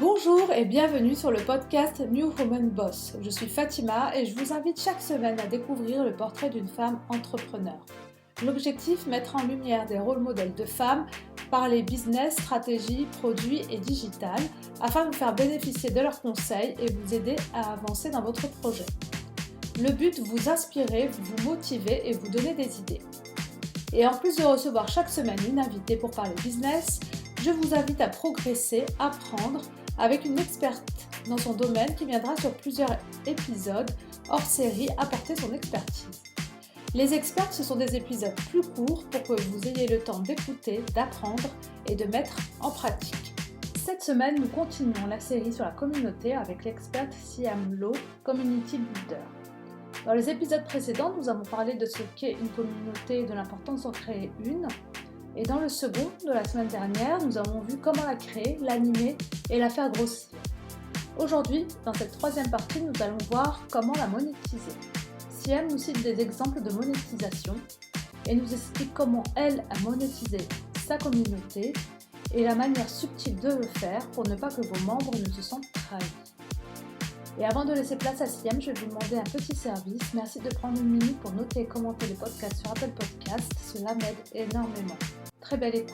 Bonjour et bienvenue sur le podcast New Woman Boss. Je suis Fatima et je vous invite chaque semaine à découvrir le portrait d'une femme entrepreneur. L'objectif, mettre en lumière des rôles modèles de femmes, parler business, stratégie, produits et digital, afin de vous faire bénéficier de leurs conseils et vous aider à avancer dans votre projet. Le but, vous inspirer, vous motiver et vous donner des idées. Et en plus de recevoir chaque semaine une invitée pour parler business, je vous invite à progresser, apprendre avec une experte dans son domaine qui viendra sur plusieurs épisodes hors série apporter son expertise. Les experts, ce sont des épisodes plus courts pour que vous ayez le temps d'écouter, d'apprendre et de mettre en pratique. Cette semaine, nous continuons la série sur la communauté avec l'experte Siam Lo, Community Builder. Dans les épisodes précédents, nous avons parlé de ce qu'est une communauté et de l'importance d'en créer une. Et dans le second de la semaine dernière, nous avons vu comment la créer, l'animer et la faire grossir. Aujourd'hui, dans cette troisième partie, nous allons voir comment la monétiser. Siam nous cite des exemples de monétisation et nous explique comment elle a monétisé sa communauté et la manière subtile de le faire pour ne pas que vos membres ne se sentent trahis. Et avant de laisser place à Siam, je vais vous demander un petit service. Merci de prendre une minute pour noter et commenter le podcast sur Apple Podcasts. Cela m'aide énormément. Très belle écoute.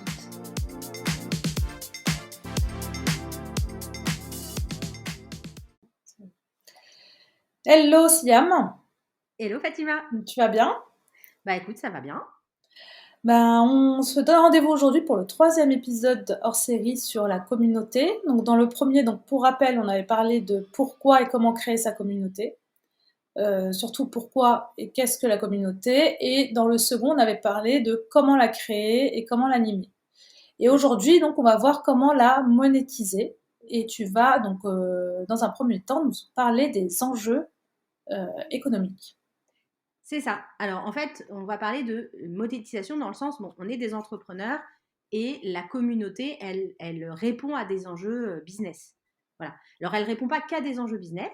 Hello Siam. Hello Fatima. Tu vas bien? Bah écoute, ça va bien. On se donne rendez-vous aujourd'hui pour le troisième épisode hors série sur la communauté. Donc dans le premier, pour rappel, on avait parlé de pourquoi et comment créer sa communauté. Surtout pourquoi et qu'est-ce que la communauté. Et dans le second, on avait parlé de comment la créer et comment l'animer. Et aujourd'hui, donc, on va voir comment la monétiser. Et tu vas donc, dans un premier temps, nous parler des enjeux économiques. C'est ça. Alors en fait, on va parler de monétisation dans le sens, on est des entrepreneurs et la communauté, elle répond à des enjeux business. Voilà. Alors elle répond pas qu'à des enjeux business,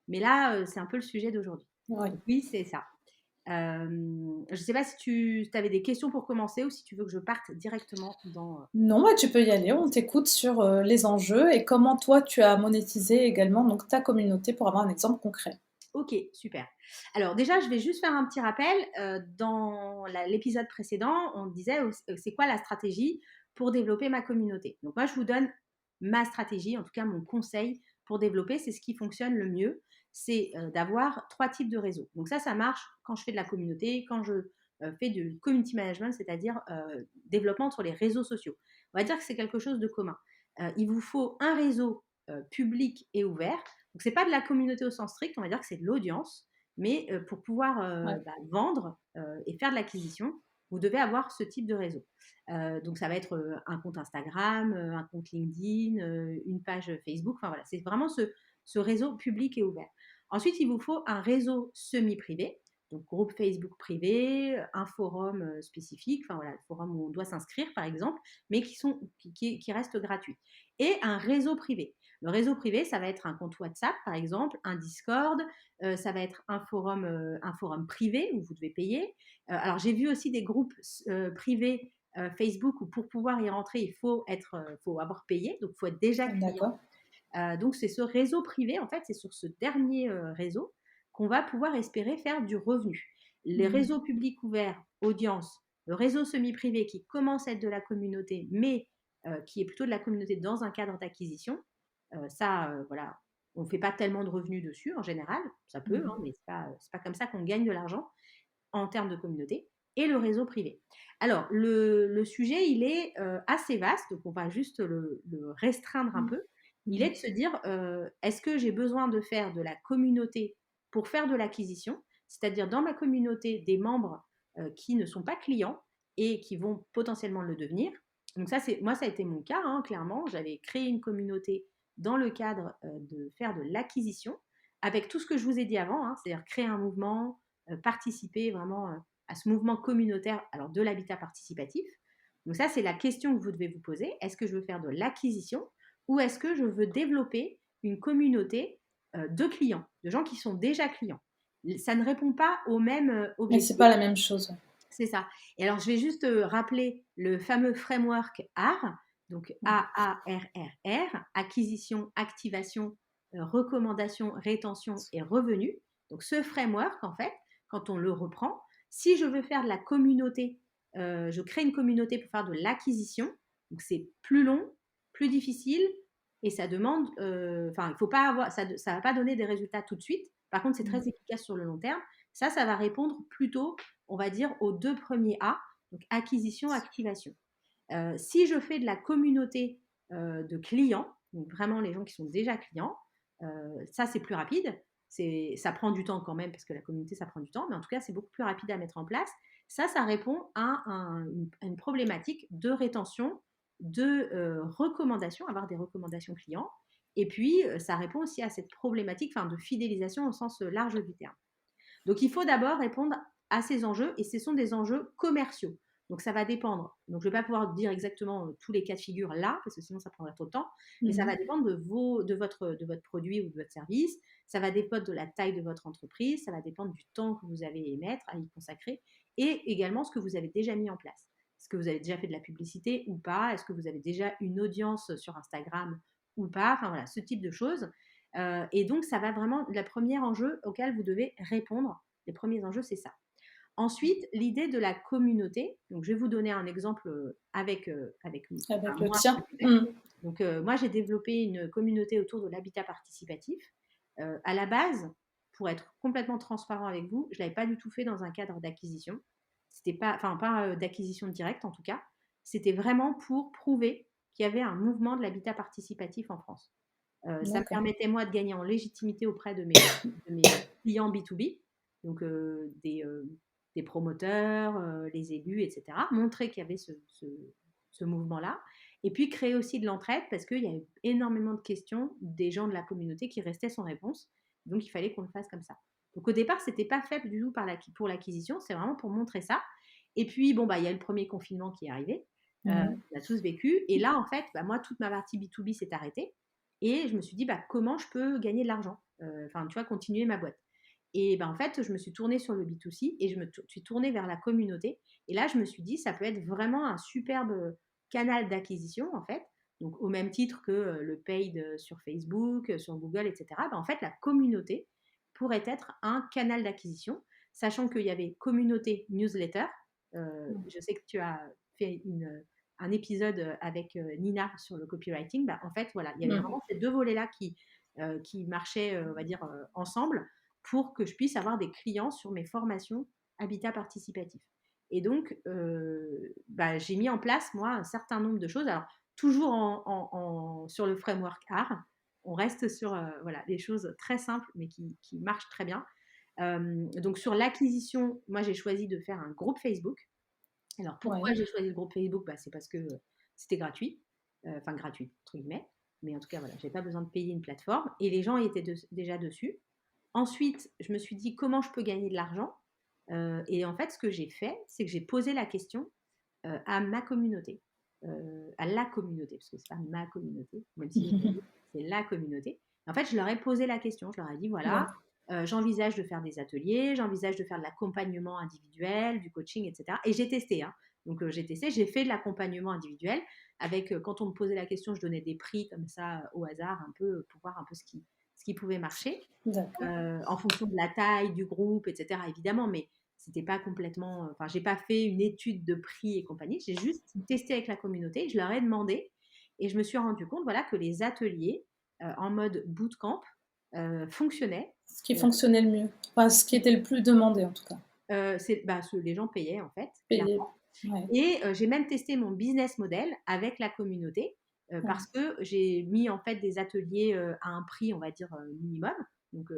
mais là, c'est un peu le sujet d'aujourd'hui. Oui. Oui, c'est ça. Je ne sais pas si tu avais des questions pour commencer ou si tu veux que je parte directement dans... Non, tu peux y aller. On t'écoute sur les enjeux et comment toi, tu as monétisé également donc, ta communauté pour avoir un exemple concret. Ok, super. Alors déjà, je vais juste faire un petit rappel. Dans l'épisode précédent, on disait c'est quoi la stratégie pour développer ma communauté. Donc moi, je vous donne ma stratégie, en tout cas mon conseil pour développer, c'est ce qui fonctionne le mieux, c'est d'avoir 3 types de réseaux. Donc ça marche quand je fais de la communauté, quand je fais du community management, c'est-à-dire développement sur les réseaux sociaux. On va dire que c'est quelque chose de commun. Il vous faut un réseau public et ouvert. Donc, ce n'est pas de la communauté au sens strict, on va dire que c'est de l'audience, mais pour pouvoir vendre et faire de l'acquisition, vous devez avoir ce type de réseau. Donc, ça va être un compte Instagram, un compte LinkedIn, une page Facebook. Enfin, voilà, c'est vraiment ce réseau public et ouvert. Ensuite, il vous faut un réseau semi-privé, donc groupe Facebook privé, un forum spécifique, enfin voilà, le forum où on doit s'inscrire par exemple, mais qui reste gratuit. Et un réseau privé. Le réseau privé, ça va être un compte WhatsApp, par exemple, un Discord, ça va être un forum privé où vous devez payer. Alors, j'ai vu aussi des groupes privés Facebook où pour pouvoir y rentrer, il faut avoir payé, donc il faut être déjà client. Donc, c'est ce réseau privé, en fait, c'est sur ce dernier réseau qu'on va pouvoir espérer faire du revenu. Les réseaux publics ouverts, audience, le réseau semi-privé qui commence à être de la communauté, mais qui est plutôt de la communauté dans un cadre d'acquisition, voilà, on ne fait pas tellement de revenus dessus en général, ça peut, mais ce n'est pas comme ça qu'on gagne de l'argent en termes de communauté, et le réseau privé. Alors, le sujet, il est assez vaste, donc on va juste le restreindre un peu. Il est de se dire, est-ce que j'ai besoin de faire de la communauté pour faire de l'acquisition, c'est-à-dire dans ma communauté des membres qui ne sont pas clients et qui vont potentiellement le devenir. Donc ça a été mon cas, clairement. J'avais créé une communauté dans le cadre de faire de l'acquisition, avec tout ce que je vous ai dit avant, c'est-à-dire créer un mouvement, participer vraiment à ce mouvement communautaire, alors de l'habitat participatif. Donc ça, c'est la question que vous devez vous poser. Est-ce que je veux faire de l'acquisition ou est-ce que je veux développer une communauté de clients, de gens qui sont déjà clients? Ça ne répond pas au même objectif. Mais c'est pas la même chose. C'est ça. Et alors, je vais juste rappeler le fameux framework ART. Donc AARRR, acquisition, activation, recommandation, rétention et revenu. Donc ce framework, en fait, quand on le reprend, si je veux faire de la communauté, je crée une communauté pour faire de l'acquisition. Donc c'est plus long, plus difficile et ça demande, enfin, il faut pas avoir, ça ne va pas donner des résultats tout de suite. Par contre, c'est très efficace sur le long terme. Ça va répondre plutôt, on va dire, aux deux premiers A, donc acquisition, activation. Si je fais de la communauté de clients, donc vraiment les gens qui sont déjà clients, ça c'est plus rapide. Ça prend du temps quand même parce que la communauté ça prend du temps, mais en tout cas c'est beaucoup plus rapide à mettre en place. Ça répond à une problématique de rétention, de recommandation, avoir des recommandations clients. Et puis ça répond aussi à cette problématique de fidélisation au sens large du terme. Donc il faut d'abord répondre à ces enjeux et ce sont des enjeux commerciaux. Donc ça va dépendre. Donc je ne vais pas pouvoir dire exactement tous les cas de figure là, parce que sinon ça prendrait trop de temps, mais ça va dépendre de votre produit ou de votre service, ça va dépendre de la taille de votre entreprise, ça va dépendre du temps que vous allez mettre à y consacrer et également ce que vous avez déjà mis en place. Est-ce que vous avez déjà fait de la publicité ou pas? Est-ce que vous avez déjà une audience sur Instagram ou pas? Enfin voilà, ce type de choses. Et donc, ça va vraiment, le premier enjeu auquel vous devez répondre, les premiers enjeux, c'est ça. Ensuite, l'idée de la communauté. Donc, je vais vous donner un exemple avec le moi. tien. Donc, moi, j'ai développé une communauté autour de l'habitat participatif. À la base, pour être complètement transparent avec vous, je ne l'avais pas du tout fait dans un cadre d'acquisition. C'était pas d'acquisition directe en tout cas. C'était vraiment pour prouver qu'il y avait un mouvement de l'habitat participatif en France. Ça me permettait, moi, de gagner en légitimité auprès de mes clients B2B, donc des promoteurs, les élus, etc. Montrer qu'il y avait ce mouvement-là. Et puis, créer aussi de l'entraide parce qu'il y a eu énormément de questions des gens de la communauté qui restaient sans réponse. Donc, il fallait qu'on le fasse comme ça. Donc, au départ, ce n'était pas fait du tout pour l'acquisition. C'est vraiment pour montrer ça. Et puis, il y a le premier confinement qui est arrivé. On a tous vécu. Et là, en fait, moi, toute ma partie B2B s'est arrêtée. Et je me suis dit, comment je peux gagner de l'argent? Tu vois, continuer ma boîte. Et en fait, je me suis tournée sur le B2C et je me suis tournée vers la communauté. Et là, je me suis dit, ça peut être vraiment un superbe canal d'acquisition, en fait. Donc, au même titre que le paid sur Facebook, sur Google, etc. En fait, la communauté pourrait être un canal d'acquisition, sachant qu'il y avait communauté newsletter. Je sais que tu as fait un épisode avec Nina sur le copywriting. En fait, voilà, il y avait vraiment ces deux volets-là qui marchaient, on va dire, ensemble pour que je puisse avoir des clients sur mes formations habitat participatif. Et donc, j'ai mis en place, moi, un certain nombre de choses. Alors, toujours sur le framework art. On reste sur des choses très simples, mais qui marchent très bien. Donc, sur l'acquisition, moi, j'ai choisi de faire un groupe Facebook. Alors, pourquoi j'ai choisi le groupe Facebook? C'est parce que c'était gratuit. Enfin, gratuit, entre guillemets. Mais en tout cas, voilà, je n'avais pas besoin de payer une plateforme. Et les gens étaient déjà dessus. Ensuite, je me suis dit comment je peux gagner de l'argent. Et en fait, ce que j'ai fait, c'est que j'ai posé la question à ma communauté. À la communauté, parce que ce n'est pas ma communauté, même si c'est la communauté. En fait, je leur ai posé la question. Je leur ai dit, voilà, j'envisage de faire des ateliers, j'envisage de faire de l'accompagnement individuel, du coaching, etc. Et j'ai testé. Donc, j'ai testé, j'ai fait de l'accompagnement individuel. Avec, quand on me posait la question, je donnais des prix comme ça au hasard, un peu, pour voir un peu ce qui pouvait marcher. En fonction de la taille du groupe, etc. évidemment, mais c'était pas complètement. Enfin, j'ai pas fait une étude de prix et compagnie. J'ai juste testé avec la communauté. Je leur ai demandé et je me suis rendu compte, voilà, que les ateliers en mode bootcamp fonctionnaient. Ce qui fonctionnait le mieux. Enfin, ce qui était le plus demandé, en tout cas. Les gens payaient, en fait. Payer. Ouais. Et j'ai même testé mon business model avec la communauté parce que j'ai mis en fait des ateliers à un prix, on va dire, minimum, donc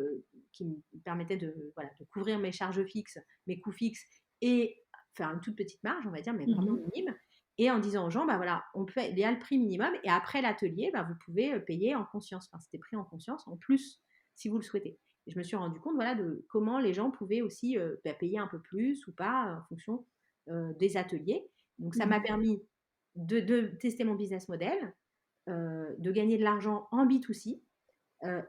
qui me permettait de couvrir mes charges fixes, mes coûts fixes et faire une toute petite marge, on va dire, mais vraiment minime. Et en disant aux gens, voilà, il y a le prix minimum et après l'atelier, vous pouvez payer en conscience. Enfin, c'était pris en conscience en plus si vous le souhaitez. Et je me suis rendu compte, voilà, de comment les gens pouvaient aussi payer un peu plus ou pas en fonction des ateliers. Donc, ça m'a permis de tester mon business model, de gagner de l'argent en B2C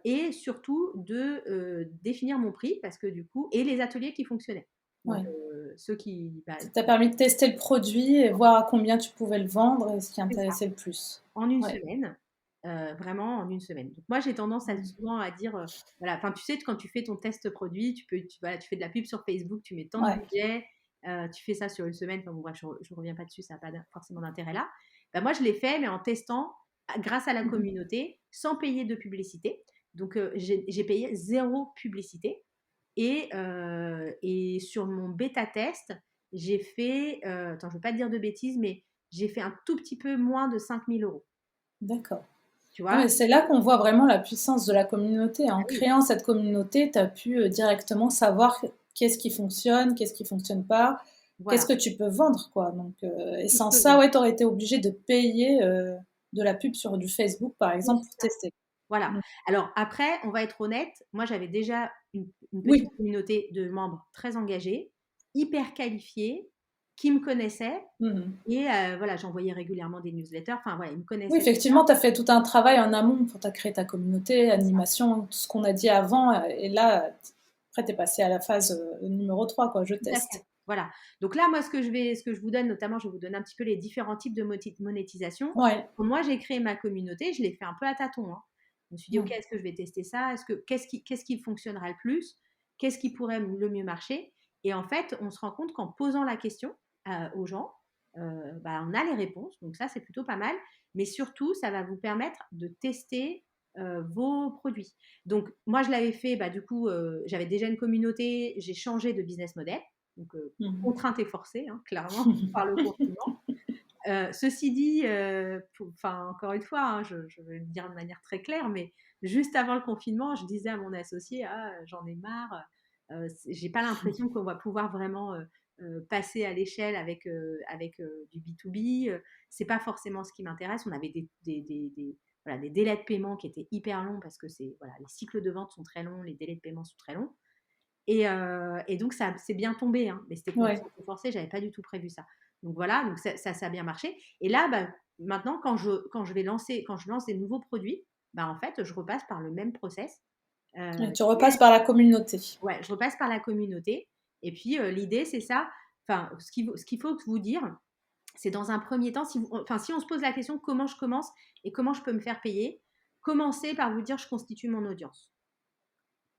et surtout de définir mon prix parce que du coup, et les ateliers qui fonctionnaient. Donc, Ouais. ceux qui, bah, Ça t'a permis de tester le produit et voir à combien tu pouvais le vendre et ce qui c'est ça, intéressait le plus. en une Ouais. semaine, vraiment en une semaine. Donc moi, j'ai tendance à Mmh. souvent à dire, voilà, enfin, tu sais, quand tu fais ton test produit, voilà, tu fais de la pub sur Facebook, tu mets tant de Ouais. budget, tu fais ça sur une semaine. Enfin bon, bref, je reviens pas dessus, ça a pas forcément d'intérêt là. Bah, moi, je l'ai fait, mais en testant grâce à la Mmh. communauté, sans payer de publicité. Donc, j'ai payé 0 publicité et sur mon bêta test, j'ai fait, attends, je veux pas te dire de bêtises, mais j'ai fait un tout petit peu moins de 5 000 €. D'accord. Tu Non, vois? mais c'est là qu'on voit vraiment la puissance de la communauté. Ah En oui, créant cette communauté, tu as pu, directement savoir qu'est-ce qui fonctionne, qu'est-ce qui fonctionne pas, qu'est-ce voilà, que tu peux vendre, quoi. Donc, et tout ce sans que ça, ouais, tu aurais été obligé de payer, de la pub sur du Facebook, par oui, exemple, pour c'est ça, tester. voilà. Mmh. Alors après, on va être honnête, moi j'avais déjà une petite Oui. communauté de membres très engagés, hyper qualifiés, qui me connaissaient Mmh mh. et voilà, j'envoyais régulièrement des newsletters, enfin voilà, ils me Oui, connaissaient déjà. effectivement, tu as fait tout un travail en amont pour tu as créé ta communauté, C'est ça, animation, tout ce qu'on a dit avant, et là, après tu es passé à la phase, numéro 3, quoi, je tout à fait. teste. Voilà. Donc là, moi, ce que je vous donne, notamment, je vais vous donner un petit peu les différents types de monétisation. Ouais. Quand moi, j'ai créé ma communauté, je l'ai fait un peu à tâtons, hein. Je me suis dit: «OK, Mmh. est-ce que je vais tester ça? Qu'est-ce qui fonctionnerait le plus? Qu'est-ce qui pourrait le mieux marcher?» Et en fait, on se rend compte qu'en posant la question, aux gens, bah, on a les réponses, donc ça, c'est plutôt pas mal. Mais surtout, ça va vous permettre de tester, vos produits. Donc moi, je l'avais fait, bah, du coup, j'avais déjà une communauté, j'ai changé de business model, donc Mmh. contrainte et forcée, hein, clairement, par le confinement. Ceci dit, enfin, encore une fois, hein, je vais le dire de manière très claire, mais juste avant le confinement, je disais à mon associé: «Ah, j'en ai marre, j'ai pas l'impression qu'on va pouvoir vraiment, passer à l'échelle avec du B2B, c'est pas forcément ce qui m'intéresse». On avait voilà, des délais de paiement qui étaient hyper longs parce que voilà, les cycles de vente sont très longs, les délais de paiement sont très longs et donc ça c'est bien tombé, hein, mais c'était Ouais. contraint et forcé, j'avais pas du tout prévu ça. Donc voilà, donc ça a bien marché et là, bah, maintenant quand je lance des nouveaux produits, bah, en fait, je repasse par le même process, Ouais, tu qui est repasses par la communauté. ouais, je repasse par la communauté et puis, l'idée c'est ça, enfin, ce qu'il faut vous dire, c'est dans un premier temps, si on se pose la question: «Comment je commence et comment je peux me faire payer?» Commencez par vous dire: «Je constitue mon audience».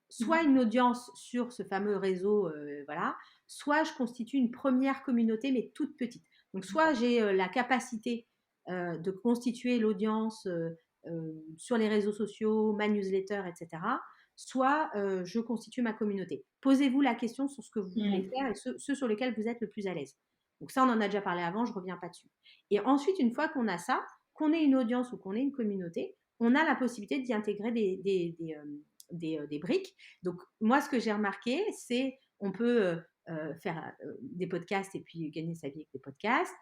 Mmh. Soit une audience sur ce fameux réseau, voilà, soit je constitue une première communauté, mais toute petite. Donc soit j'ai, la capacité, de constituer l'audience, sur les réseaux sociaux, ma newsletter et cetera, soit, je constitue ma communauté. Posez-vous la question sur ce que vous voulez Mmh. faire et ceux sur lesquels vous êtes le plus à l'aise. Donc ça, on en a déjà parlé avant, je ne reviens pas dessus. Et ensuite, une fois qu'on a ça, qu'on ait une audience ou qu'on ait une communauté, on a la possibilité d'y intégrer des briques. Donc, moi, ce que j'ai remarqué, c'est on peut faire des podcasts et puis gagner sa vie avec des podcasts,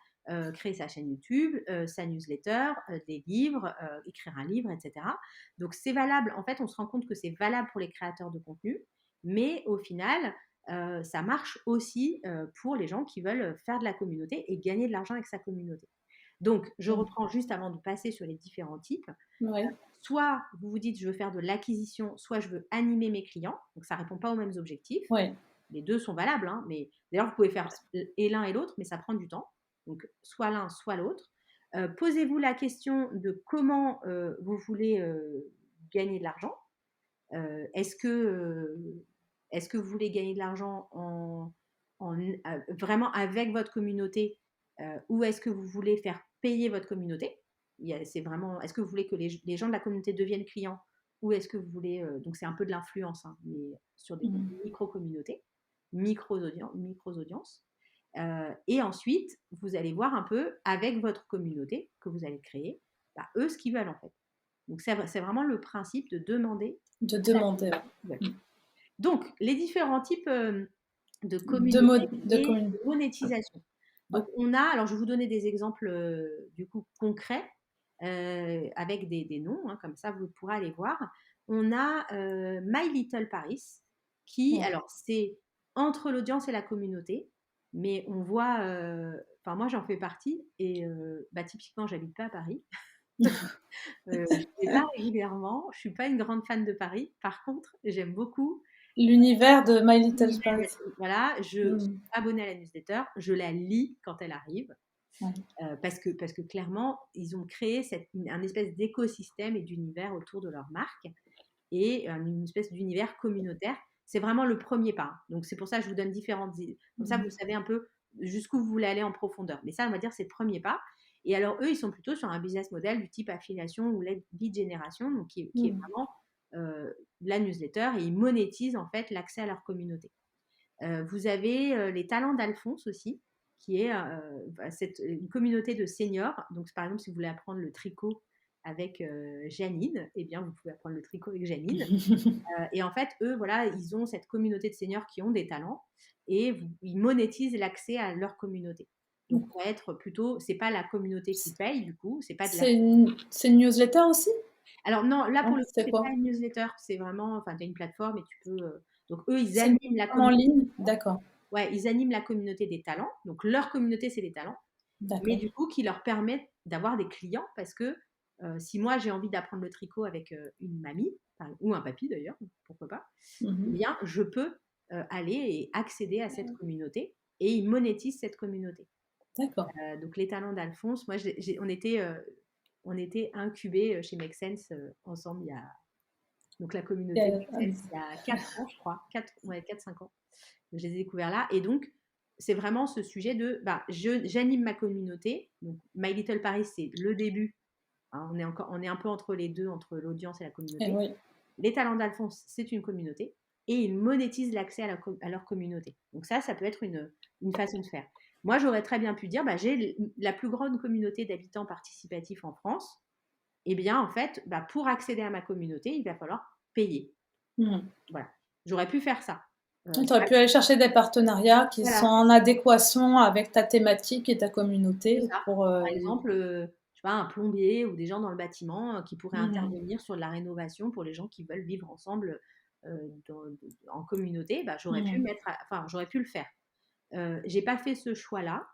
créer sa chaîne YouTube, sa newsletter, des livres, écrire un livre, etc. Donc, c'est valable. En fait, on se rend compte que c'est valable pour les créateurs de contenu, mais au final, ça marche aussi pour les gens qui veulent faire de la communauté et gagner de l'argent avec sa communauté. Donc, je Mmh. reprends juste avant de passer sur les différents types. Ouais. Soit vous vous dites je veux faire de l'acquisition, soit je veux animer mes clients. Donc ça ne répond pas aux mêmes objectifs. Ouais. Les deux sont valables, hein, mais d'ailleurs vous pouvez faire et l'un et l'autre, mais ça prend du temps. Donc soit l'un, soit l'autre. Posez-vous la question de comment vous voulez gagner de l'argent. Est-ce que vous voulez gagner de l'argent vraiment avec votre communauté ou est-ce que vous voulez faire payer votre communauté? C'est vraiment, est-ce que vous voulez que les gens de la communauté deviennent clients ou est-ce que vous voulez, donc c'est un peu de l'influence, hein, mais sur des Mmh. micro-communautés, micros-audiences. Et ensuite, vous allez voir un peu avec votre communauté que vous allez créer, bah, eux, ce qu'ils veulent en fait. Donc c'est vraiment le principe de demander De à la demander, communauté ouais. ce qu'ils veulent. Mmh. De les différents types, de De communautés mode de et commun de monétisation. Ouais. Donc alors je vais vous donner des exemples, du coup concrets, avec des noms, hein, comme ça vous pourrez aller voir. On a, My Little Paris qui Ouais. alors c'est entre l'audience et la communauté, mais on voit, enfin moi j'en fais partie et bah, typiquement j'habite pas à Paris. Je n'y vais pas régulièrement, je suis pas une grande fan de Paris. Par contre, j'aime beaucoup, L'univers de My Little L'univers, Paris. voilà, je suis Mmh. abonnée à la newsletter, je la lis quand elle arrive. Ouais. Parce que clairement, ils ont créé un espèce d'écosystème et d'univers autour de leur marque et une espèce d'univers communautaire. C'est vraiment le premier pas. Donc, c'est pour ça que je vous donne différentes idées. Comme ça, Mmh. vous savez un peu jusqu'où vous voulez aller en profondeur. Mais ça, on va dire, c'est le premier pas. Et alors, eux, ils sont plutôt sur un business model du type affiliation ou lead generation, donc qui est Mmh. vraiment la newsletter, et ils monétisent en fait l'accès à leur communauté. Vous avez les talents d'Alphonse aussi, qui est une communauté de seniors. Donc, par exemple, si vous voulez apprendre le tricot avec Janine, eh bien, vous pouvez apprendre le tricot avec Janine. Et en fait, eux, voilà, ils ont cette communauté de seniors qui ont des talents et ils monétisent l'accès à leur communauté. Donc, pour être plutôt, c'est pas la communauté qui paye, du coup, c'est pas de la. C'est une newsletter aussi? Alors, non, là, pour Non, le coup, c'est c'est pas quoi? une newsletter, c'est vraiment, enfin, tu as une plateforme et tu peux. Donc, eux, ils C'est une animent la plateforme en communauté. ligne? D'accord, Ouais, ils animent la communauté des talents. Donc, leur communauté, c'est les talents. Mais d'accord. du coup, qui leur permettent d'avoir des clients parce que si moi, j'ai envie d'apprendre le tricot avec une mamie, ou un papy d'ailleurs, pourquoi pas, eh Mmh. bien, je peux aller et accéder à cette communauté et ils monétisent cette communauté. D'accord. Donc, les talents d'Alphonse, moi, on était incubés chez Make Sense ensemble donc la communauté Make Sense il y a 4 ans, je crois, 4-5 ans. Donc, je les ai découverts là. Et donc, c'est vraiment ce sujet de j'anime ma communauté. Donc, My Little Paris, c'est le début. Hein, on est un peu entre les deux, entre l'audience et la Et communauté. oui. Les talents d'Alphonse, c'est une communauté. Et ils monétisent l'accès à leur communauté. Donc, ça peut être une façon de faire. Moi, j'aurais très bien pu dire, j'ai la plus grande communauté d'habitants participatifs en France. Eh bien, en fait, pour accéder à ma communauté, il va falloir payer. Mmh. Voilà. J'aurais pu faire ça. Tu aurais pu aller chercher des partenariats qui Voilà, sont en adéquation avec ta thématique et ta c'est communauté ça. pour, Par exemple, je sais pas, un plombier ou des gens dans le bâtiment qui pourraient mmh. intervenir sur de la rénovation pour les gens qui veulent vivre ensemble en communauté. Mmh. J'aurais pu le faire. J'ai pas fait ce choix-là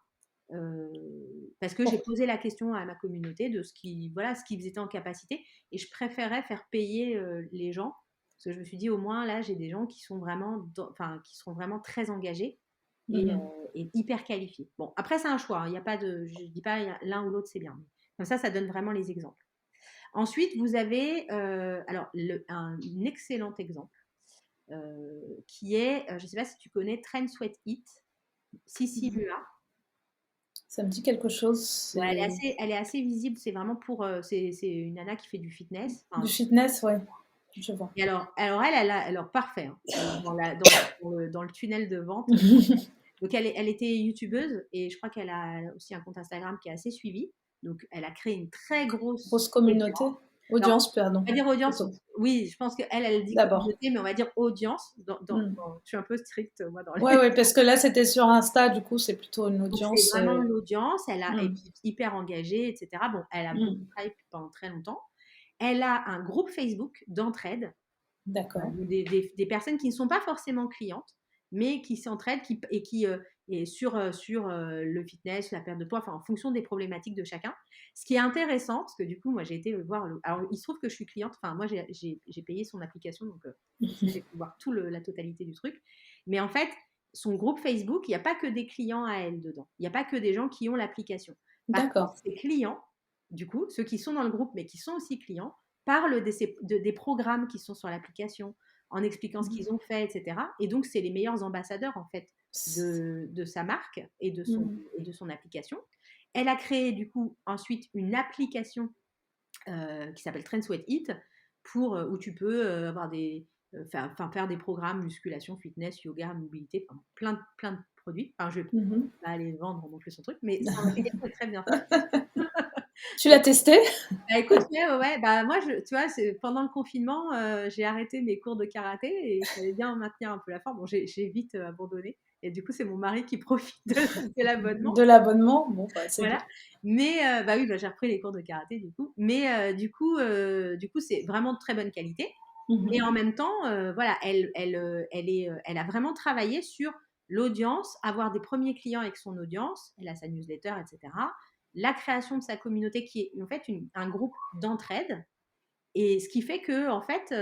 parce que j'ai Pour posé la question à ma communauté de ce qu'ils étaient en capacité, et je préférais faire payer les gens parce que je me suis dit au moins là j'ai des gens qui sont vraiment qui seront vraiment très engagés et, mmh. et hyper qualifiés. Bon, après c'est un choix, hein, il y a pas de, je dis pas l'un ou l'autre c'est bien. Comme ça donne vraiment les exemples. Ensuite, vous avez alors un excellent exemple qui est, je ne sais pas si tu connais Trend Sweat Eat, Sissi Mua. Ça me dit quelque chose, Ouais, c'est elle est assez visible. C'est vraiment c'est une nana qui fait du fitness. du Enfin, fitness, ouais, je vois. et alors alors parfait, hein. Elle est dans le tunnel de vente. Donc elle était youtubeuse et je crois elle a aussi un compte Instagram qui est assez suivi. Donc elle a créé une très grosse Grosse communauté? audience. Alors, Audience, pardon, on va dire audience, plutôt. oui, je pense elle dit D'abord. communauté, mais on va dire audience. Mmh. Je suis un peu stricte, moi, dans Ouais, les. ouais, parce que là, c'était sur Insta, du coup, c'est plutôt une Donc c'est audience, vraiment l'audience. Et mmh, puis hyper engagée, etc. Bon, elle a beaucoup mmh, travaillé pendant très longtemps. Elle a un groupe Facebook d'entraide, d'accord. des personnes qui ne sont pas forcément clientes, mais qui s'entraident et sur le fitness, la perte de poids, enfin, en fonction des problématiques de chacun. Ce qui est intéressant, parce que du coup, moi, j'ai été voir. Alors, il se trouve que je suis cliente, enfin, moi, j'ai payé son application, donc j'ai pu voir la totalité du truc. Mais en fait, son groupe Facebook, il n'y a pas que des clients à elle dedans. Il n'y a pas que des gens qui ont l'application. Par contre, D'accord. ses clients, du coup, ceux qui sont dans le groupe, mais qui sont aussi clients, parlent des programmes qui sont sur l'application, en expliquant ce Mmh. qu'ils ont fait, etc. Et donc, c'est les meilleurs ambassadeurs, en fait, de sa marque Mmh. et de son application. Elle a créé, du coup, ensuite une application qui s'appelle Trend Sweat Eat, où tu peux faire des programmes musculation, fitness, yoga, mobilité, enfin, plein de produits. Enfin, je ne vais Mmh. pas aller vendre non plus son truc, mais son application est très bien faite. Tu l'as testé? Bah, écoute, ouais, ouais, ouais. Bah, moi, tu vois, pendant le confinement, j'ai arrêté mes cours de karaté et il fallait bien maintenir un peu la forme. Bon, j'ai vite abandonné et du coup, c'est mon mari qui profite de l'abonnement. De l'abonnement? Bon, bah, c'est bien. Voilà. Mais bah oui, bah, j'ai repris les cours de karaté du coup. Mais du coup, c'est vraiment de très bonne qualité. Et Mmh. en même temps, voilà, elle a vraiment travaillé sur l'audience, avoir des premiers clients avec son audience. Elle a sa newsletter, etc. La création de sa communauté qui est en fait un groupe d'entraide. Et ce qui fait que, en fait,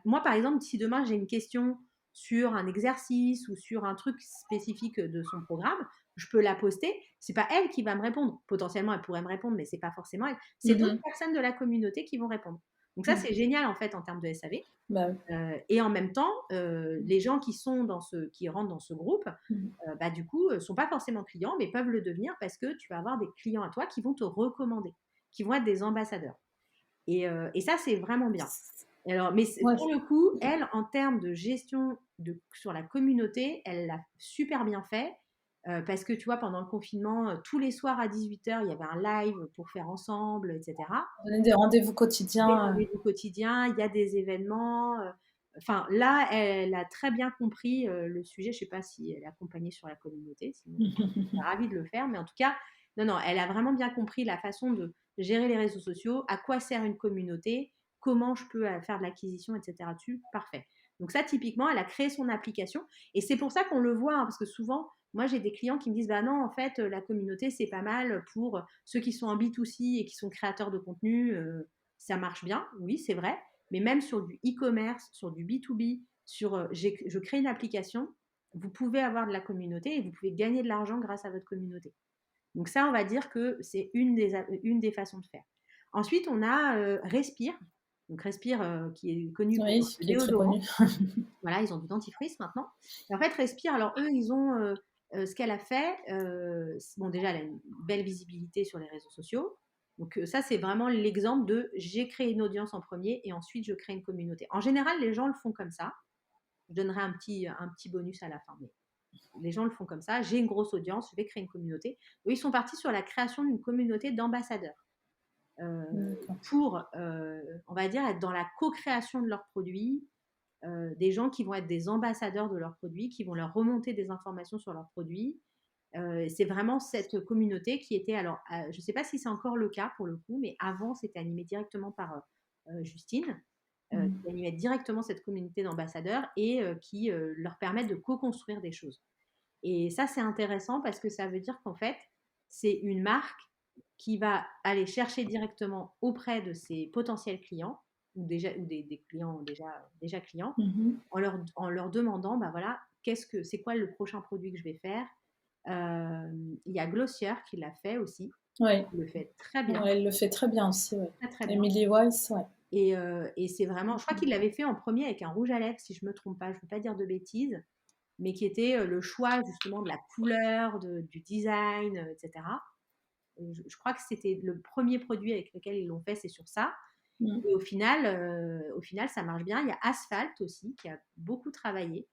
moi, par exemple, si demain j'ai une question sur un exercice ou sur un truc spécifique de son programme, je peux la poster. C'est pas elle qui va me répondre. Potentiellement, elle pourrait me répondre, mais c'est pas forcément elle. C'est d'autres Mhm. personnes de la communauté qui vont répondre. Donc ça, Mhm. c'est génial en fait en termes de SAV. Bah oui. Et en même temps, les gens qui rentrent dans ce groupe, Mhm. bah, du coup, sont pas forcément clients, mais peuvent le devenir parce que tu vas avoir des clients à toi qui vont te recommander, qui vont être des ambassadeurs. Et ça, c'est vraiment bien. Et alors, mais Ouais. pour le coup, elle, en termes de gestion sur la communauté, elle l'a super bien fait. Parce que tu vois, pendant le confinement, tous les soirs à 18h, il y avait un live pour faire ensemble, etc. Donner des rendez-vous Des quotidiens. rendez-vous quotidiens, il y a des événements. Enfin, là, elle a très bien compris le sujet. Je ne sais pas si elle est accompagnée sur la communauté, sinon je serais ravie de le faire. Mais en tout cas, non, non, elle a vraiment bien compris la façon de gérer les réseaux sociaux, à quoi sert une communauté, comment je peux faire de l'acquisition, etc. dessus. Parfait. Donc ça, typiquement, elle a créé son application. Et c'est pour ça qu'on le voit, hein, parce que souvent, moi, j'ai des clients qui me disent, bah non, en fait, la communauté, c'est pas mal pour ceux qui sont en B2C et qui sont créateurs de contenu. Ça marche bien, oui, c'est vrai. Mais même sur du e-commerce, sur du B2B, je crée une application, vous pouvez avoir de la communauté et vous pouvez gagner de l'argent grâce à votre communauté. Donc ça, on va dire que c'est une des façons de faire. Ensuite, on a Respire. Donc Respire, qui est connu pour Oui, le qui est très connu. déodorant. Voilà, ils ont du dentifrice maintenant. Et en fait, Respire, alors eux, ils ont ce qu'elle a fait. Bon, déjà, elle a une belle visibilité sur les réseaux sociaux. Donc ça, c'est vraiment l'exemple de j'ai créé une audience en premier et ensuite je crée une communauté. En général, les gens le font comme ça. Je donnerai un petit bonus à la fin, mais les gens le font comme ça. J'ai une grosse audience, je vais créer une communauté. Eux, ils sont partis sur la création d'une communauté d'ambassadeurs euh, D'accord. pour, on va dire, être dans la co-création de leurs produits, des gens qui vont être des ambassadeurs de leurs produits, qui vont leur remonter des informations sur leurs produits. C'est vraiment cette communauté qui était, alors, je ne sais pas si c'est encore le cas pour le coup, mais avant, c'était animé directement par Justine, Mhm. qui animait directement cette communauté d'ambassadeurs et qui leur permettent de co-construire des choses. Et ça, c'est intéressant parce que ça veut dire qu'en fait, c'est une marque qui va aller chercher directement auprès de ses potentiels clients ou des clients déjà clients Mhm. en leur demandant, bah voilà, c'est quoi le prochain produit que je vais faire. Il y a Glossier qui l'a fait aussi, Ouais. qui le fait très bien, Ouais, elle le fait très bien aussi, ouais. très très bien. Emily Weiss, ouais. Et c'est vraiment, je crois qu'il l'avait fait en premier avec un rouge à lèvres, si je me trompe pas, je ne veux pas dire de bêtises, mais qui était le choix justement de la couleur, du design, etc. Je crois que c'était le premier produit avec lequel ils l'ont fait, c'est sur ça. Mhm. Et au final, ça marche bien. Il y a Asphalt aussi qui a beaucoup travaillé.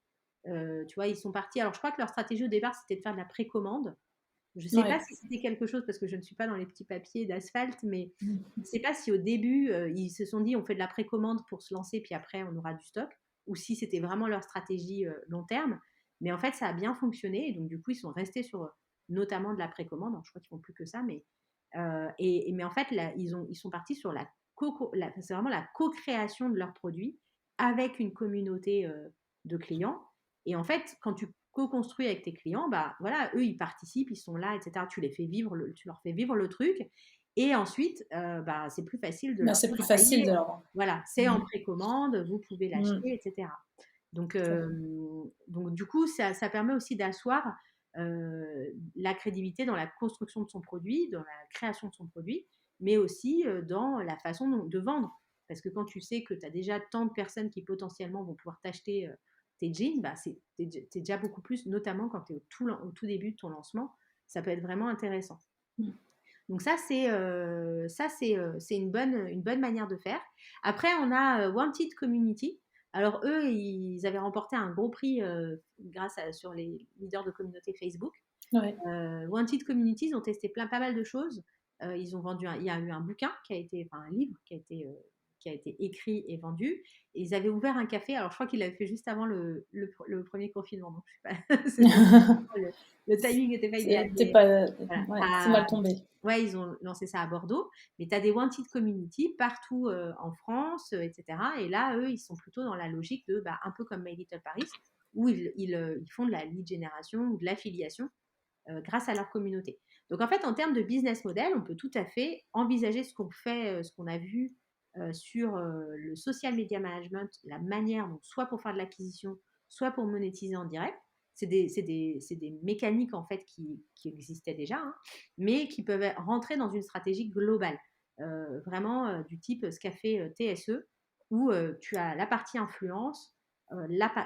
Tu vois, ils sont partis. Alors, je crois que leur stratégie au départ, c'était de faire de la précommande. Je ne sais pas Ouais. si c'était quelque chose, parce que je ne suis pas dans les petits papiers d'Asphalt, mais Mhm. je ne sais pas si au début, ils se sont dit on fait de la précommande pour se lancer, puis après, on aura du stock, ou si c'était vraiment leur stratégie long terme. Mais en fait, ça a bien fonctionné. Et donc, du coup, ils sont restés sur notamment de la précommande. Alors, je crois qu'ils font plus que ça, mais en fait, là, ils sont partis sur c'est vraiment la co-création de leurs produits avec une communauté de clients. Et en fait, quand tu co-construis avec tes clients, bah voilà, eux ils participent, ils sont là, etc. Tu leur fais vivre le truc. Et ensuite, bah, c'est plus facile de Bah, leur c'est dire, plus bah, ça y facile est, de leur. voilà, c'est en Mhm. précommande, vous pouvez Mhm. l'acheter, etc. Donc, Tout à fait. du coup, ça permet aussi d'asseoir la crédibilité dans la construction de son produit, dans la création de son produit, mais aussi dans la façon de vendre. Parce que quand tu sais que tu as déjà tant de personnes qui potentiellement vont pouvoir t'acheter tes jeans, bah, t'es déjà beaucoup plus, notamment quand tu es au tout début de ton lancement, ça peut être vraiment intéressant. Mhm. Donc c'est une bonne manière de faire. Après, on a Wanted Community. Alors eux, ils avaient remporté un gros prix sur les leaders de communauté Facebook. Ouais. Wanted Communities ont testé pas mal de choses. Ils ont vendu il y a eu un bouquin enfin un livre qui a été écrit et vendu. Et ils avaient ouvert un café. Alors je crois qu'ils l'avaient fait juste avant le premier confinement. Donc je sais pas, le timing n'était pas idéal. C'était Mais pas. voilà, Ouais, c'est mal tombé. ouais, ils ont lancé ça à Bordeaux. Mais tu as des Wanted Community partout en France, etc. Et là, eux, ils sont plutôt dans la logique de, bah, un peu comme My Little Paris, où ils font de la lead génération ou de l'affiliation grâce à leur communauté. Donc en fait, en termes de business model, on peut tout à fait envisager ce qu'on fait, ce qu'on a vu sur le social media management, la manière, donc soit pour faire de l'acquisition, soit pour monétiser en direct. C'est des mécaniques en fait qui existaient déjà, hein, mais qui peuvent rentrer dans une stratégie globale, vraiment du type ce qu'a fait TSE, où tu as la partie influence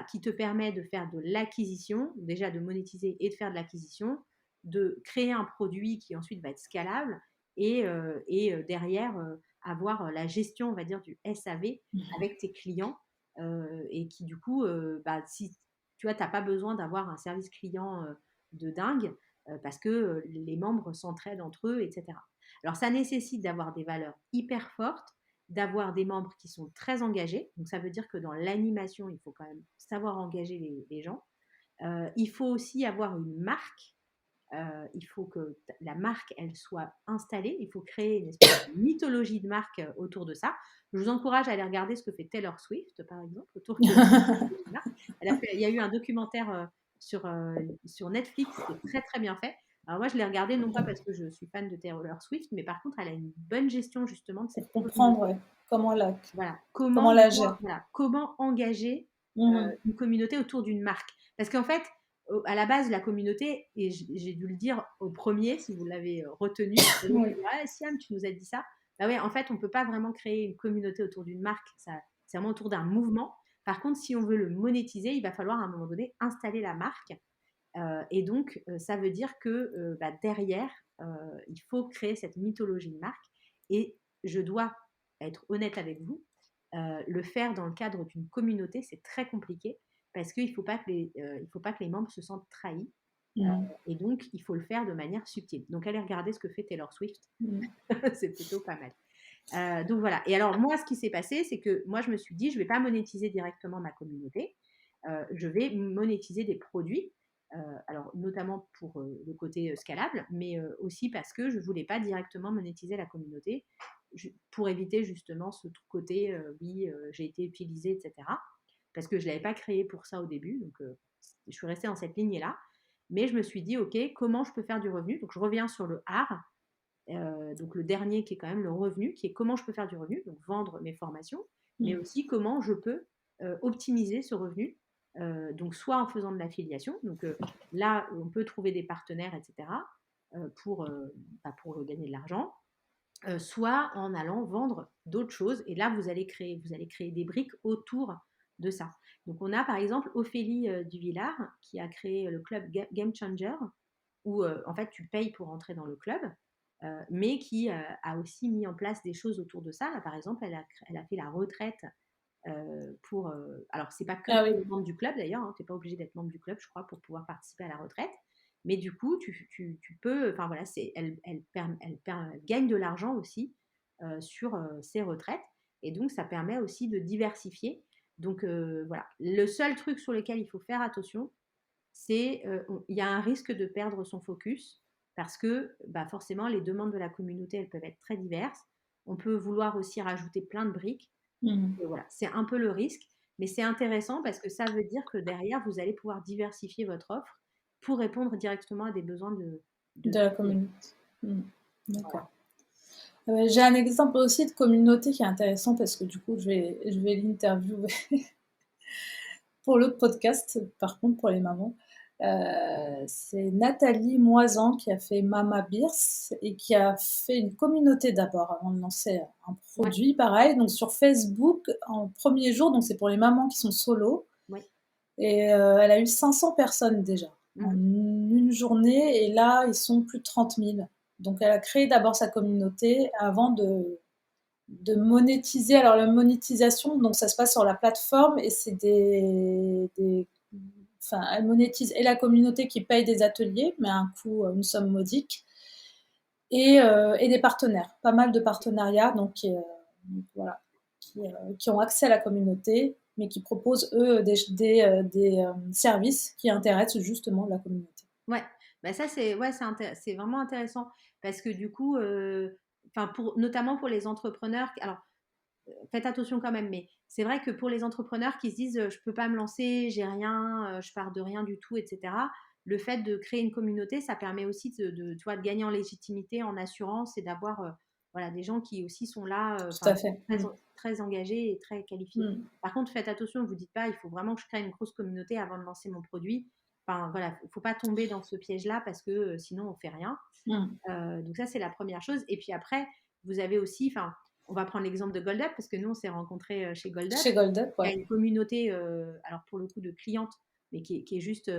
qui te permet de faire de l'acquisition, déjà de monétiser et de faire de l'acquisition, de créer un produit qui ensuite va être scalable et derrière avoir la gestion, on va dire, du SAV avec tes clients et qui du coup, si tu vois, tu n'as pas besoin d'avoir un service client de dingue parce que les membres s'entraident entre eux, etc. Alors, ça nécessite d'avoir des valeurs hyper fortes, d'avoir des membres qui sont très engagés. Donc, ça veut dire que dans l'animation, il faut quand même savoir engager les gens. Il faut aussi avoir une marque. Il faut que la marque, elle soit installée. Il faut créer une espèce de mythologie de marque autour de ça. Je vous encourage à aller regarder ce que fait Taylor Swift, par exemple, autour de mythologie de marque. Il y a eu un documentaire sur Netflix qui est très, très bien fait. Alors moi, je l'ai regardé non pas parce que je suis fan de Taylor Swift, mais par contre, elle a une bonne gestion justement de Pour cette comprendre communauté. comment Comment, la gère. comment engager une communauté autour d'une marque. Parce qu'en fait, à la base, la communauté, et j'ai dû le dire au premier, si vous l'avez retenu, Oui. ouais, Siam, tu nous as dit ça. Bah ouais, en fait, on ne peut pas vraiment créer une communauté autour d'une marque, c'est vraiment autour d'un mouvement. Par contre, si on veut le monétiser, il va falloir à un moment donné installer la marque. Et donc, ça veut dire que derrière, il faut créer cette mythologie de marque. Et je dois être honnête avec vous, le faire dans le cadre d'une communauté, c'est très compliqué parce qu'il ne faut pas que les membres se sentent trahis. Et donc, il faut le faire de manière subtile. Donc, allez regarder ce que fait Taylor Swift. C'est plutôt pas mal. Donc, voilà. Et alors, moi, ce qui s'est passé, c'est que moi, je me suis dit, je ne vais pas monétiser directement ma communauté. Je vais monétiser des produits. Alors, notamment pour le côté scalable, mais aussi parce que je ne voulais pas directement monétiser la communauté pour éviter justement ce côté, oui, j'ai été utilisée, etc. Parce que je ne l'avais pas créé pour ça au début. Donc, je suis restée dans cette lignée-là. Mais je me suis dit, OK, comment je peux faire du revenu? Donc, je reviens sur le art. Donc, le dernier qui est quand même le revenu, qui est comment je peux faire du revenu, donc vendre mes formations, mais aussi comment je peux optimiser ce revenu. Donc, soit en faisant de l'affiliation. Donc, là, on peut trouver des partenaires, etc. Pour gagner de l'argent. Soit en allant vendre d'autres choses. Et là, vous allez créer des briques autour de ça. Donc, on a par exemple Ophélie Duvillard qui a créé le club Game Changer, où en fait, tu payes pour entrer dans le club, mais qui a aussi mis en place des choses autour de ça. Là, par exemple, elle a fait la retraite alors, c'est pas que Ah pour oui. les membres du club d'ailleurs, hein, tu n'es pas obligé d'être membre du club, je crois, pour pouvoir participer à la retraite. Mais du coup, tu peux, enfin voilà, elle gagne de l'argent aussi sur ses retraites. Et donc, ça permet aussi de diversifier. Donc, voilà. Le seul truc sur lequel il faut faire attention, c'est il y a un risque de perdre son focus parce que forcément, les demandes de la communauté, elles peuvent être très diverses. On peut vouloir aussi rajouter plein de briques. Voilà, c'est un peu le risque, mais c'est intéressant parce que ça veut dire que derrière, vous allez pouvoir diversifier votre offre pour répondre directement à des besoins de De la vos clients. communauté. Voilà. D'accord. J'ai un exemple aussi de communauté qui est intéressant parce que du coup, je vais l'interviewer pour l'autre podcast, par contre, pour les mamans. C'est Nathalie Moisan qui a fait Mama Beers et qui a fait une communauté d'abord avant de lancer un Ouais, produit pareil. Donc sur Facebook, en premier jour, donc c'est pour les mamans qui sont solo. ouais. Et elle a eu 500 personnes déjà en une journée. Et là, ils sont plus de 30 000. Donc elle a créé d'abord sa communauté avant de monétiser. Alors la monétisation, donc ça se passe sur la plateforme et c'est enfin, elle monétise et la communauté qui paye des ateliers, mais à un coût, une somme modique, et des partenaires, pas mal de partenariats, donc voilà, qui ont accès à la communauté, mais qui proposent eux des services qui intéressent justement la communauté. Ouais, ça c'est vraiment intéressant parce que du coup, notamment pour les entrepreneurs, alors faites attention quand même, mais c'est vrai que pour les entrepreneurs qui se disent je peux pas me lancer, j'ai rien, je pars de rien du tout, etc. Le fait de créer une communauté, ça permet aussi tu vois, de gagner en légitimité, en assurance et d'avoir voilà, des gens qui aussi sont là, Tout à fait. très, très engagés et très qualifiés. Mm. Par contre, faites attention, ne vous dites pas, il faut vraiment que je crée une grosse communauté avant de lancer mon produit. Enfin, voilà, il ne faut pas tomber dans ce piège-là parce que sinon, on ne fait rien. Mm. Donc ça, c'est la première chose. Et puis après, vous avez aussi, enfin, on va prendre l'exemple de GoldUp parce que nous, on s'est rencontrés chez GoldUp. Chez GoldUp, Il y a ouais. une communauté, alors pour le coup, de clientes, mais qui est juste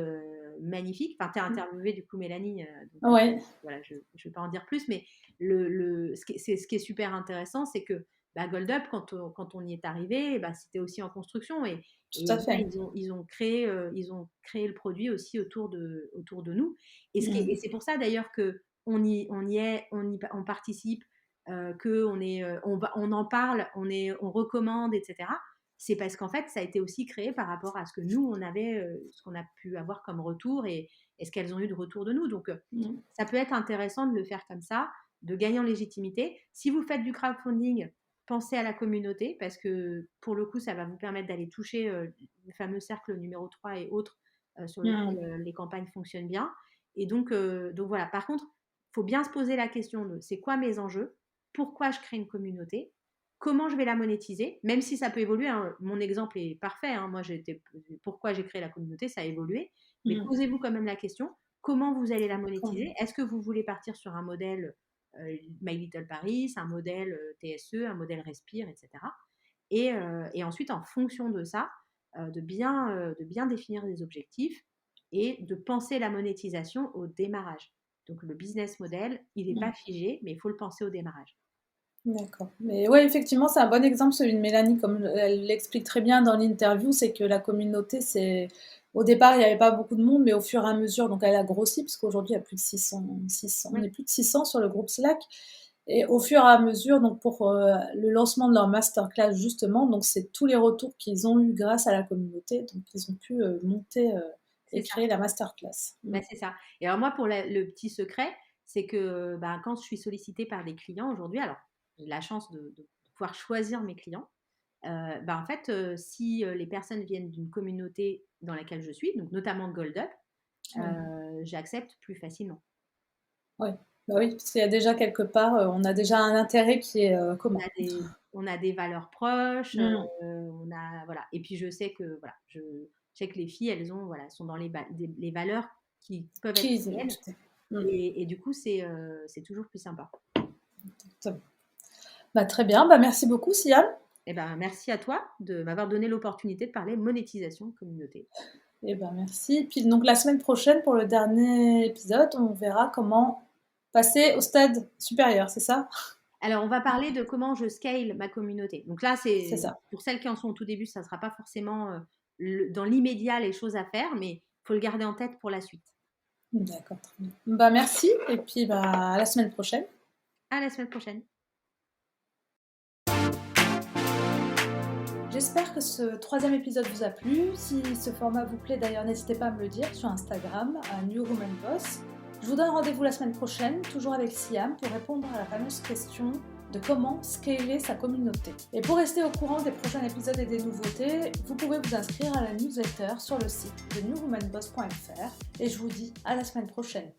magnifique. Enfin, tu as interviewé du coup Mélanie, donc Ouais. voilà, je ne vais pas en dire plus, mais ce qui est super intéressant, c'est que GoldUp, quand on y est arrivé, c'était aussi en construction et Tout à fait. ils ont créé le produit aussi autour de nous. Et Mm. c'est pour ça d'ailleurs que on participe, on en parle, on recommande, etc. C'est parce qu'en fait, ça a été aussi créé par rapport à ce que nous, on avait, ce qu'on a pu avoir comme retour et ce qu'elles ont eu de retour de nous. Donc, Mm. ça peut être intéressant de le faire comme ça, de gagner en légitimité. Si vous faites du crowdfunding, pensez à la communauté parce que pour le coup, ça va vous permettre d'aller toucher le fameux cercle numéro 3 et autres sur lequel les campagnes fonctionnent bien. Et donc voilà. Par contre, il faut bien se poser la question de c'est quoi mes enjeux, pourquoi je crée une communauté, comment je vais la monétiser, même si ça peut évoluer. Hein. Mon exemple est parfait. Hein. Moi, pourquoi j'ai créé la communauté, ça a évolué. Mais Mm. posez-vous quand même la question, comment vous allez la monétiser? Est-ce que vous voulez partir sur un modèle My Little Paris, un modèle TSE, un modèle Respire, etc. Et ensuite, en fonction de ça, de bien définir des objectifs et de penser la monétisation au démarrage. Donc le business model, il n'est pas figé, mais il faut le penser au démarrage. D'accord. Mais ouais, effectivement, c'est un bon exemple, celui de Mélanie, comme elle l'explique très bien dans l'interview, c'est que la communauté, c'est au départ, il n'y avait pas beaucoup de monde, mais au fur et à mesure, donc elle a grossi, parce qu'aujourd'hui, il y a plus de 600, on Oui, est plus de 600 sur le groupe Slack. Et au fur et à mesure, donc pour le lancement de leur masterclass, justement, donc c'est tous les retours qu'ils ont eu grâce à la communauté, donc ils ont pu monter et c'est ça. créer la masterclass. C'est ça. Et alors moi, pour le petit secret, c'est que quand je suis sollicitée par des clients aujourd'hui, alors j'ai la chance de pouvoir choisir mes clients. En fait, si les personnes viennent d'une communauté dans laquelle je suis, donc notamment GoldUp, Ouais. j'accepte plus facilement. Ouais. Bah oui, parce qu'il y a déjà quelque part, on a déjà un intérêt qui est On commun. a des valeurs proches, Mm. on a voilà. Et puis je sais que voilà, je sais que les filles, elles ont voilà, sont dans les valeurs qui peuvent être Cheese, réelles. tout à fait. Mm. Et du coup, c'est toujours plus sympa. Tout à fait. Bah, très bien, bah, merci beaucoup Siam. Eh ben, merci à toi de m'avoir donné l'opportunité de parler monétisation communauté. Et ben merci. Puis donc la semaine prochaine, pour le dernier épisode, on verra comment passer au stade supérieur, c'est ça? Alors, on va parler de comment je scale ma communauté. Donc là, C'est c'est ça. pour celles qui en sont au tout début, ça ne sera pas forcément dans l'immédiat les choses à faire, mais il faut le garder en tête pour la suite. D'accord, très bien. Bah, merci et puis, bah, à la semaine prochaine. À la semaine prochaine. J'espère que ce troisième épisode vous a plu. Si ce format vous plaît d'ailleurs, n'hésitez pas à me le dire sur Instagram, à New Woman Boss. Je vous donne rendez-vous la semaine prochaine, toujours avec Siam, pour répondre à la fameuse question de comment scaler sa communauté. Et pour rester au courant des prochains épisodes et des nouveautés, vous pouvez vous inscrire à la newsletter sur le site de newwomanboss.fr. Et je vous dis à la semaine prochaine.